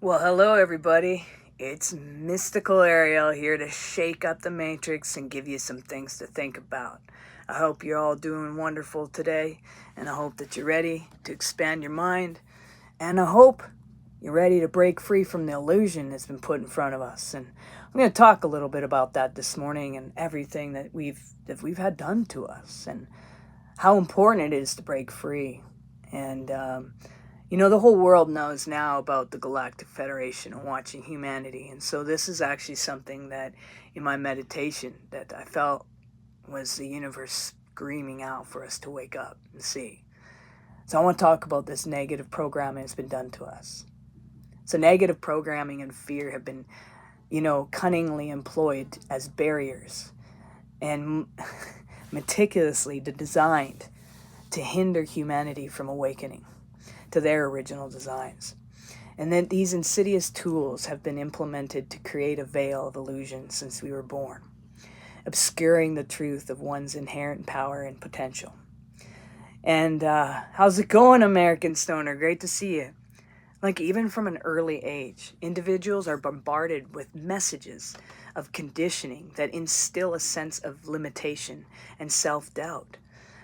Well, hello everybody. It's Mystical Ariel here to shake up the matrix and give you some things to think about. I hope you're all doing wonderful today, and I hope that you're ready to expand your mind, and I hope you're ready to break free from the illusion that's been put in front of us. And I'm going to talk a little bit about that this morning and everything that we've had done to us and how important it is to break free. And the whole world knows now about the Galactic Federation and watching humanity. And so this is actually something that in my meditation that I felt was the universe screaming out for us to wake up and see. So I want to talk about this negative programming that's been done to us. So negative programming and fear have been, cunningly employed as barriers and meticulously designed to hinder humanity from awakening to their original designs. And that these insidious tools have been implemented to create a veil of illusion since we were born, obscuring the truth of one's inherent power and potential. And how's it going, American Stoner? Great to see you. Like, even from an early age, individuals are bombarded with messages of conditioning that instill a sense of limitation and self-doubt.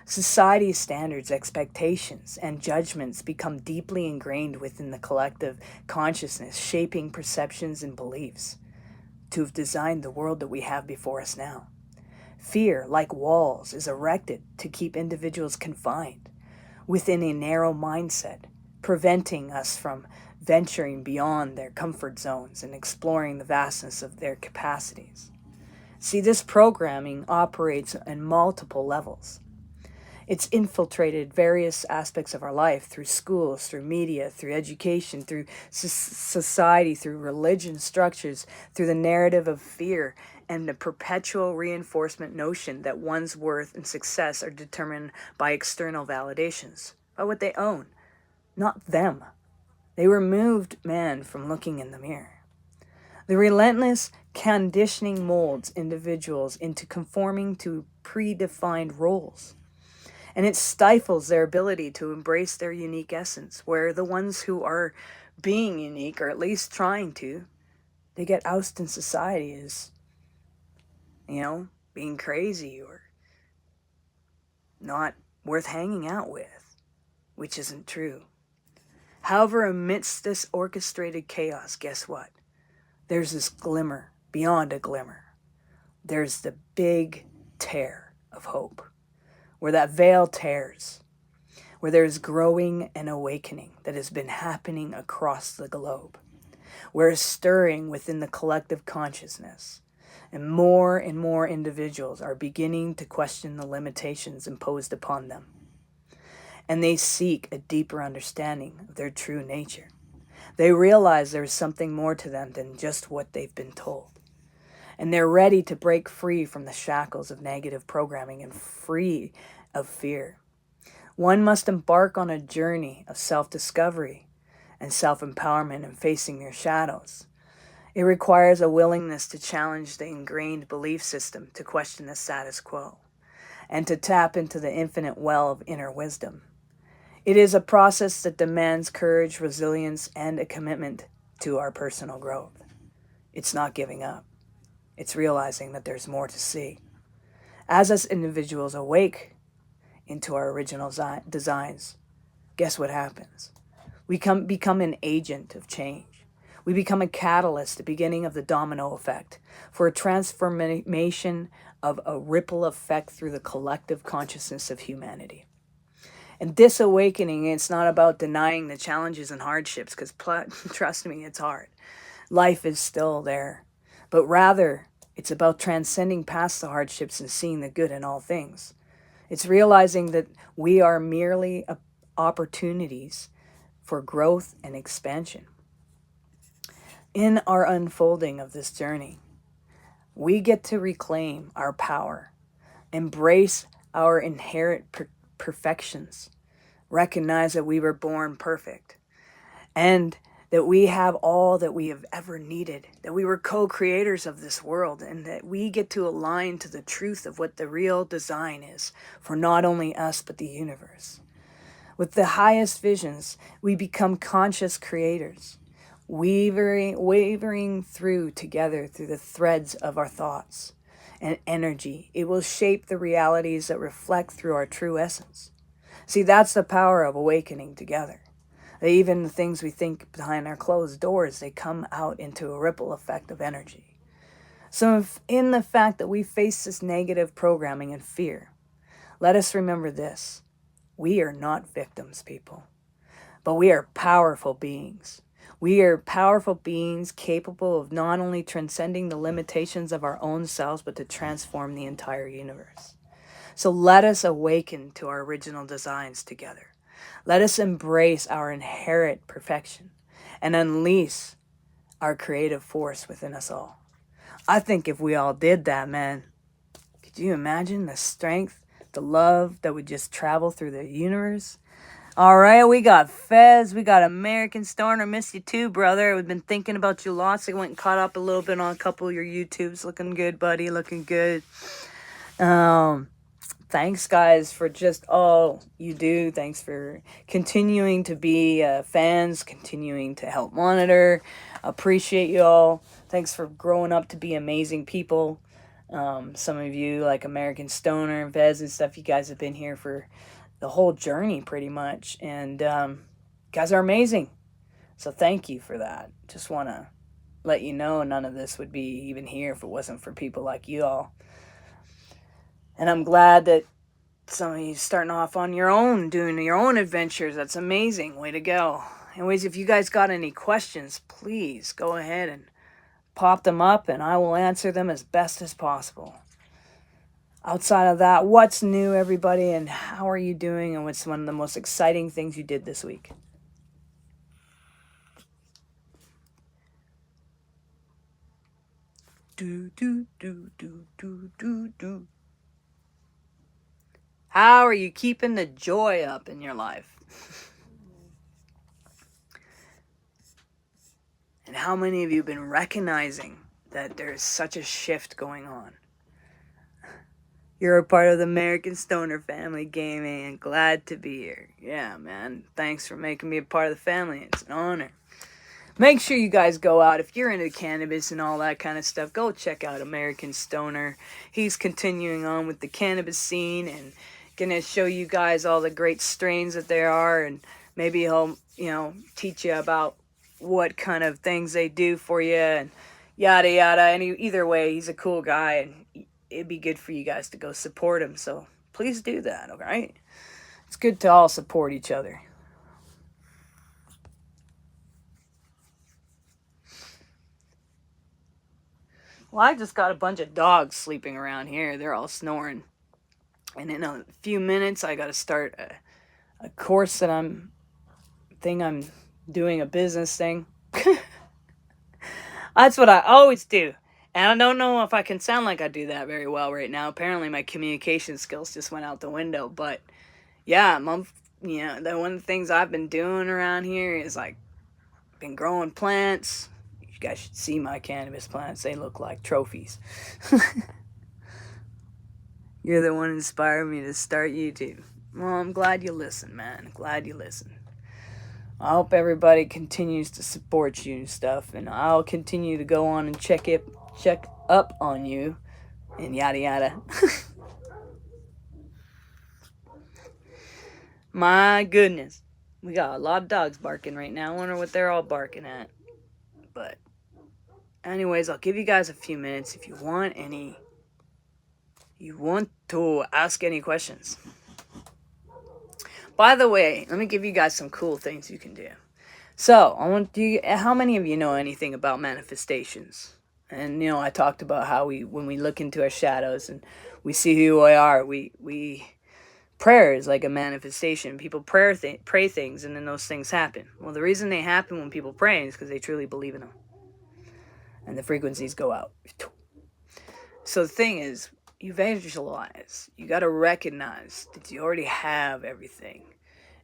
Society's standards, expectations, and judgments become deeply ingrained within the collective consciousness, shaping perceptions and beliefs to have designed the world that we have before us now. Fear, like walls, is erected to keep individuals confined within a narrow mindset, preventing us from venturing beyond their comfort zones and exploring the vastness of their capacities. See, this programming operates in multiple levels. It's infiltrated various aspects of our life through schools, through media, through education, through society, through religion structures, through the narrative of fear and the perpetual reinforcement notion that one's worth and success are determined by external validations, by what they own, not them. They removed man from looking in the mirror. The relentless conditioning molds individuals into conforming to predefined roles. And it stifles their ability to embrace their unique essence, where the ones who are being unique, or at least trying to, they get ousted in society as, being crazy or not worth hanging out with, which isn't true. However, amidst this orchestrated chaos, guess what? There's this glimmer beyond a glimmer. There's the big tear of hope, where that veil tears, where there's growing and awakening that has been happening across the globe, where it's stirring within the collective consciousness, and more individuals are beginning to question the limitations imposed upon them. And they seek a deeper understanding of their true nature. They realize there's something more to them than just what they've been told. And they're ready to break free from the shackles of negative programming and free of fear. One must embark on a journey of self-discovery and self-empowerment and facing their shadows. It requires a willingness to challenge the ingrained belief system, to question the status quo, and to tap into the infinite well of inner wisdom. It is a process that demands courage, resilience, and a commitment to our personal growth. It's not giving up. It's realizing that there's more to see. As us individuals awake into our original designs, guess what happens? We become an agent of change. We become a catalyst, the beginning of the domino effect, for a transformation of a ripple effect through the collective consciousness of humanity. And this awakening, it's not about denying the challenges and hardships, because trust me, it's hard. Life is still there. But rather, it's about transcending past the hardships and seeing the good in all things. It's realizing that we are merely opportunities for growth and expansion. In our unfolding of this journey, we get to reclaim our power, embrace our inherent perfections, recognize that we were born perfect, and that we have all that we have ever needed, that we were co-creators of this world, and that we get to align to the truth of what the real design is for not only us, but the universe. With the highest visions, we become conscious creators. wavering through together through the threads of our thoughts and energy. It will shape the realities that reflect through our true essence. See, that's the power of awakening together. Even the things we think behind our closed doors, they come out into a ripple effect of energy. So if in the fact that we face this negative programming and fear, let us remember this. We are not victims, people, but we are powerful beings. We are powerful beings capable of not only transcending the limitations of our own selves, but to transform the entire universe. So let us awaken to our original designs together. Let us embrace our inherent perfection and unleash our creative force within us all. I think if we all did that, man, could you imagine the strength, the love that would just travel through the universe? All right, we got Fez, we got American Stoner. Miss you too, brother. We've been thinking about you lots. I went and caught up a little bit on a couple of your YouTubes. Looking good, buddy. Looking good. Thanks, guys, for just all you do. Thanks for continuing to be fans, continuing to help monitor. Appreciate you all. Thanks for growing up to be amazing people. Some of you, like American Stoner and Vez and stuff, you guys have been here for the whole journey pretty much. And you guys are amazing. So thank you for that. Just want to let you know none of this would be even here if it wasn't for people like you all. And I'm glad that some of you starting off on your own, doing your own adventures. That's amazing. Way to go. Anyways, if you guys got any questions, please go ahead and pop them up and I will answer them as best as possible. Outside of that, what's new, everybody, and how are you doing, and what's one of the most exciting things you did this week? How are you keeping the joy up in your life? And how many of you have been recognizing that there's such a shift going on? You're a part of the American Stoner family, gaming, and glad to be here. Yeah, man. Thanks for making me a part of the family. It's an honor. Make sure you guys go out. If you're into cannabis and all that kind of stuff, go check out American Stoner. He's continuing on with the cannabis scene and gonna show you guys all the great strains that there are, and maybe he'll, teach you about what kind of things they do for you and yada yada. And either way, he's a cool guy, and it'd be good for you guys to go support him. So please do that, alright? It's good to all support each other. Well, I just got a bunch of dogs sleeping around here. They're all snoring. And in a few minutes, I got to start a course that I'm doing, a business thing. That's what I always do. And I don't know if I can sound like I do that very well right now. Apparently my communication skills just went out the window. But yeah, one of the things I've been doing around here is been growing plants. You guys should see my cannabis plants. They look like trophies. You're the one who inspired me to start YouTube. Well, I'm glad you listen, man. Glad you listen. I hope everybody continues to support you and stuff, and I'll continue to go on and check up on you, and yada yada. My goodness. We got a lot of dogs barking right now. I wonder what they're all barking at. But anyways, I'll give you guys a few minutes if you want to ask any questions. By the way, let me give you guys some cool things you can do. So, how many of you know anything about manifestations? And, I talked about how when we look into our shadows and we see who we are, prayer is like a manifestation. People pray things, and then those things happen. Well, the reason they happen when people pray is because they truly believe in them. And the frequencies go out. So the thing is, you visualize. You got to recognize that you already have everything.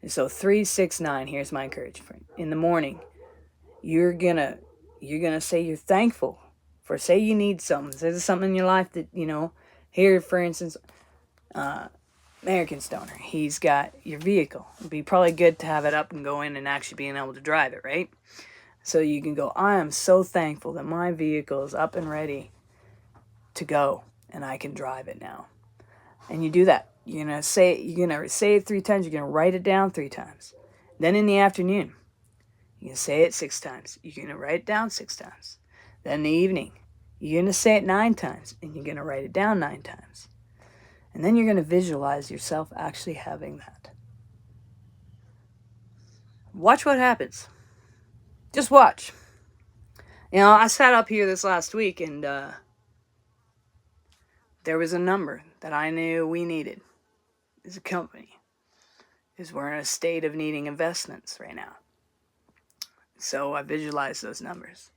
And so 369, here's my encouragement. In the morning, you're gonna say you're thankful for, say you need something. Say there's something in your life that, here, for instance, American Stoner, he's got your vehicle. It'd be probably good to have it up and go in and actually being able to drive it, right? So you can go, I am so thankful that my vehicle is up and ready to go and I can drive it now. And you do that. You're gonna say it 3 times, you're gonna write it down 3 times. Then in the afternoon, you're gonna say it 6 times. You're gonna write it down 6 times. Then in the evening, you're gonna say it 9 times and you're gonna write it down 9 times. And then you're gonna visualize yourself actually having that. Watch what happens. Just watch. I sat up here this last week and there was a number that I knew we needed as a company. Because we're in a state of needing investments right now. So I visualized those numbers.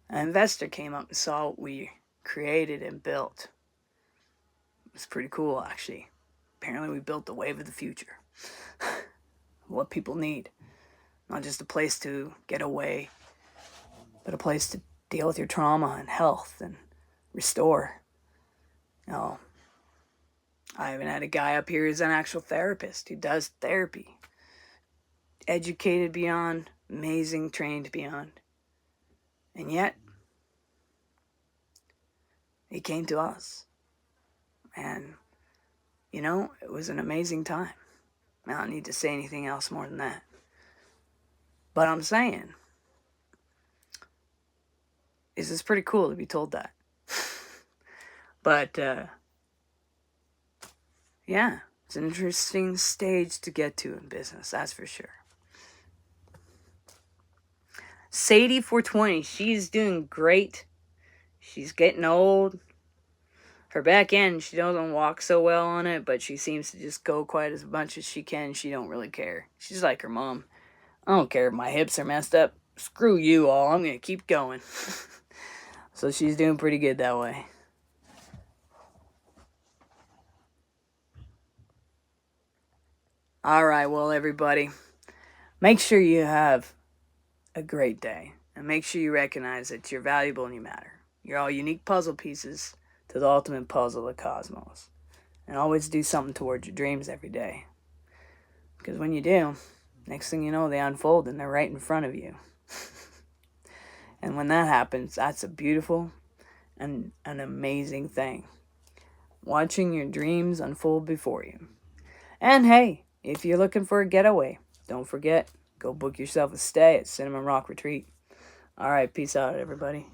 An investor came up and saw what we created and built. It was pretty cool, actually. Apparently we built the wave of the future. What people need. Not just a place to get away, but a place to deal with your trauma and health and restore. I even had a guy up here who's an actual therapist who does therapy. Educated beyond, amazing, trained beyond. And yet, he came to us. And, it was an amazing time. I don't need to say anything else more than that. But I'm saying, it's pretty cool to be told that. But, yeah, it's an interesting stage to get to in business, that's for sure. Sadie 420, she's doing great. She's getting old. Her back end, she doesn't walk so well on it, but she seems to just go quite as much as she can. She don't really care. She's like her mom. I don't care if my hips are messed up. Screw you all. I'm going to keep going. So she's doing pretty good that way. All right, well, everybody, make sure you have a great day. And make sure you recognize that you're valuable and you matter. You're all unique puzzle pieces to the ultimate puzzle of the cosmos. And always do something towards your dreams every day. Because when you do, next thing you know, they unfold and they're right in front of you. And when that happens, that's a beautiful and an amazing thing. Watching your dreams unfold before you. And hey, if you're looking for a getaway, don't forget, go book yourself a stay at Cinnamon Rock Retreat. All right, peace out, everybody.